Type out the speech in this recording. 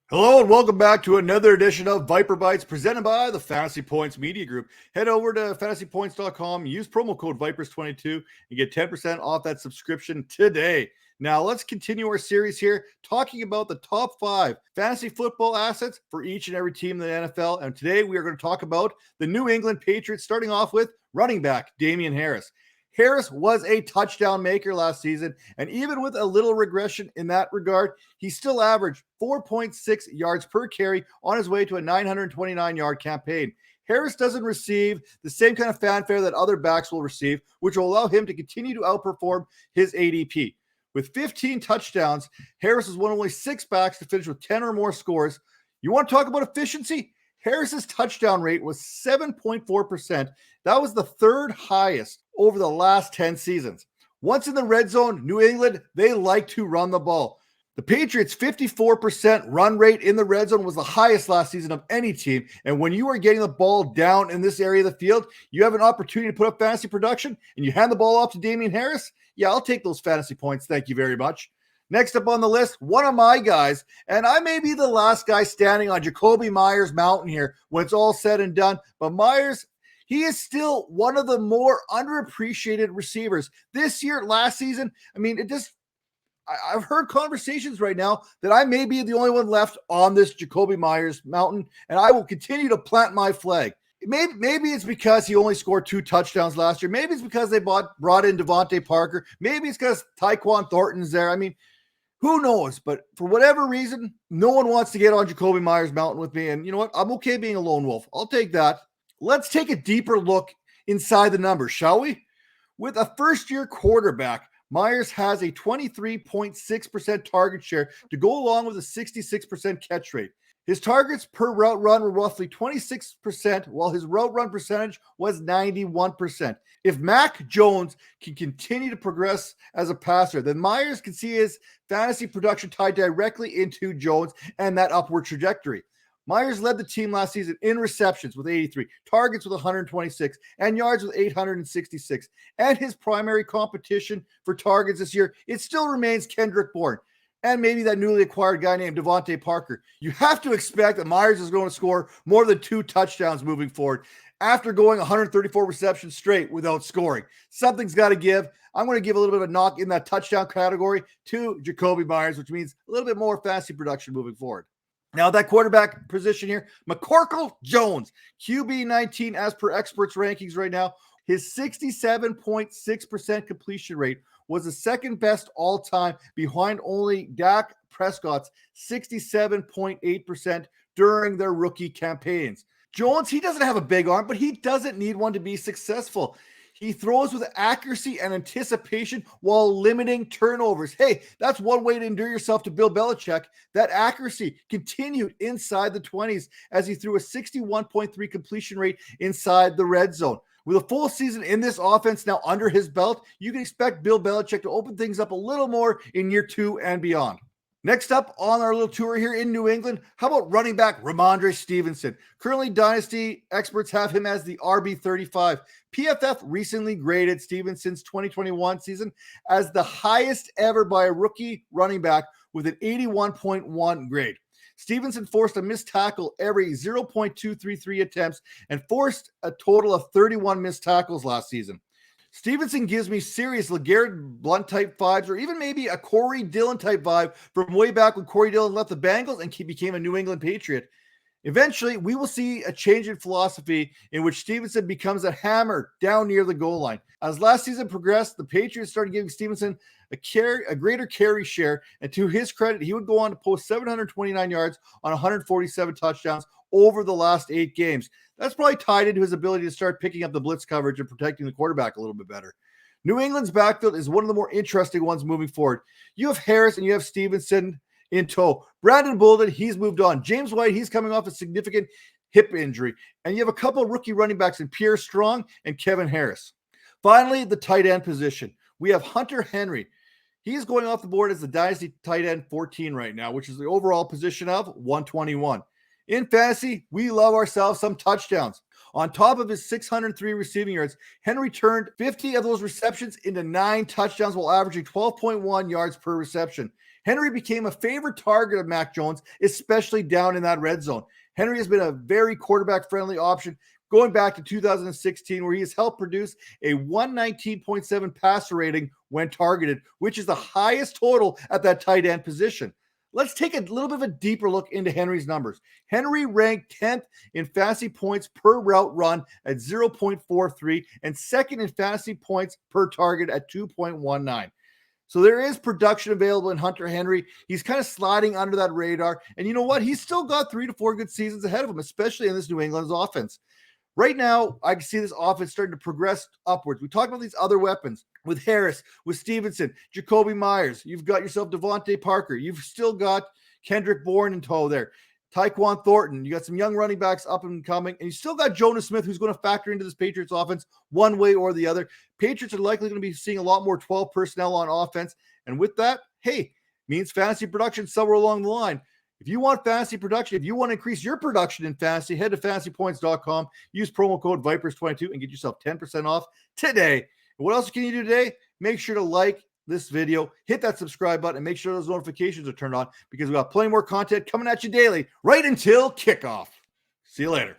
Hello and welcome back to another edition of Viper Bites presented by the Fantasy Points Media Group. Head over to fantasypoints.com, use promo code Vipers22 and get 10% off that subscription today. Now let's continue our series here talking about the top 5 fantasy football assets for each and every team in the NFL. And today we are going to talk about the New England Patriots, starting off with running back Damian Harris. Harris was a touchdown maker last season, and even with a little regression in that regard, he still averaged 4.6 yards per carry on his way to a 929-yard campaign. Harris doesn't receive the same kind of fanfare that other backs will receive, which will allow him to continue to outperform his ADP. With 15 touchdowns, Harris is one of only 6 backs to finish with 10 or more scores. You want to talk about efficiency? Harris's touchdown rate was 7.4%. That was the third highest over the last 10 seasons. Once in the red zone, New England, they like to run the ball. The Patriots' 54% run rate in the red zone was the highest last season of any team. And when you are getting the ball down in this area of the field, you have an opportunity to put up fantasy production and you hand the ball off to Damian Harris. Yeah, I'll take those fantasy points. Thank you very much. Next up on the list, one of my guys, and I may be the last guy standing on Jacoby Myers' mountain here when it's all said and done, but Myers, he is still one of the more underappreciated receivers. This year, last season, I've heard conversations right now that I may be the only one left on this Jacoby Myers mountain, and I will continue to plant my flag. Maybe it's because he only scored 2 touchdowns last year. Maybe it's because they brought in Devontae Parker. Maybe it's because Tyquan Thornton's there. Who knows? But for whatever reason, no one wants to get on Jacoby Myers' mountain with me. And you know what? I'm okay being a lone wolf. I'll take that. Let's take a deeper look inside the numbers, shall we? With a first-year quarterback, Myers has a 23.6% target share to go along with a 66% catch rate. His targets per route run were roughly 26%, while his route run percentage was 91%. If Mac Jones can continue to progress as a passer, then Myers can see his fantasy production tied directly into Jones and that upward trajectory. Myers led the team last season in receptions with 83, targets with 126, and yards with 866. And his primary competition for targets this year, it still remains Kendrick Bourne and maybe that newly acquired guy named Devontae Parker. You have to expect that Myers is going to score more than 2 touchdowns moving forward after going 134 receptions straight without scoring. Something's got to give. I'm going to give a little bit of a knock in that touchdown category to Jacoby Myers, which means a little bit more fantasy production moving forward. Now, that quarterback position here, McCorkle Jones, QB 19 as per experts' rankings right now. His 67.6% completion rate was the second best all time, behind only Dak Prescott's 67.8% during their rookie campaigns. Jones, he doesn't have a big arm, but he doesn't need one to be successful. He throws with accuracy and anticipation while limiting turnovers. Hey, that's one way to endear yourself to Bill Belichick. That accuracy continued inside the 20s as he threw a 61.3 completion rate inside the red zone. With a full season in this offense now under his belt, you can expect Bill Belichick to open things up a little more in year 2 and beyond. Next up on our little tour here in New England, how about running back Ramondra Stevenson? Currently, Dynasty experts have him as the RB35. PFF recently graded Stevenson's 2021 season as the highest ever by a rookie running back with an 81.1 grade. Stevenson forced a missed tackle every 0.233 attempts and forced a total of 31 missed tackles last season. Stevenson gives me serious LeGarrette Blount type vibes, or even maybe a Corey Dillon type vibe from way back when Corey Dillon left the Bengals and he became a New England Patriot. Eventually, we will see a change in philosophy in which Stevenson becomes a hammer down near the goal line. As last season progressed, the Patriots started giving Stevenson a greater carry share, and to his credit, he would go on to post 729 yards on 147 touchdowns over the last 8 games. That's probably tied into his ability to start picking up the blitz coverage and protecting the quarterback a little bit better. New England's backfield is one of the more interesting ones moving forward. You have Harris and you have Stevenson in tow. Brandon Bolden, he's moved on. James White, he's coming off a significant hip injury. And you have a couple of rookie running backs in Pierre Strong and Kevin Harris. Finally, the tight end position. We have Hunter Henry. He's going off the board as the Dynasty tight end 14 right now, which is the overall position of 121. In fantasy, we love ourselves some touchdowns. On top of his 603 receiving yards, Henry turned 50 of those receptions into 9 touchdowns while averaging 12.1 yards per reception. Henry became a favorite target of Mac Jones, especially down in that red zone. Henry has been a very quarterback-friendly option going back to 2016, where he has helped produce a 119.7 passer rating when targeted, which is the highest total at that tight end position. Let's take a little bit of a deeper look into Henry's numbers. Henry ranked 10th in fantasy points per route run at 0.43 and second in fantasy points per target at 2.19. So there is production available in Hunter Henry. He's kind of sliding under that radar. And you know what? He's still got 3 to 4 good seasons ahead of him, especially in this New England's offense. Right now, I can see this offense starting to progress upwards. We talked about these other weapons with Harris, with Stevenson, Jacoby Myers. You've got yourself Devontae Parker. You've still got Kendrick Bourne in tow there. Tyquan Thornton. You got some young running backs up and coming. And you still got Jonas Smith, who's going to factor into this Patriots offense one way or the other. Patriots are likely going to be seeing a lot more 12 personnel on offense. And with that, hey, means fantasy production somewhere along the line. If you want fantasy production, if you want to increase your production in fantasy, head to fantasypoints.com, use promo code Vipers22 and get yourself 10% off today. And what else can you do today? Make sure to like this video, hit that subscribe button, and make sure those notifications are turned on because we got plenty more content coming at you daily right until kickoff. See you later.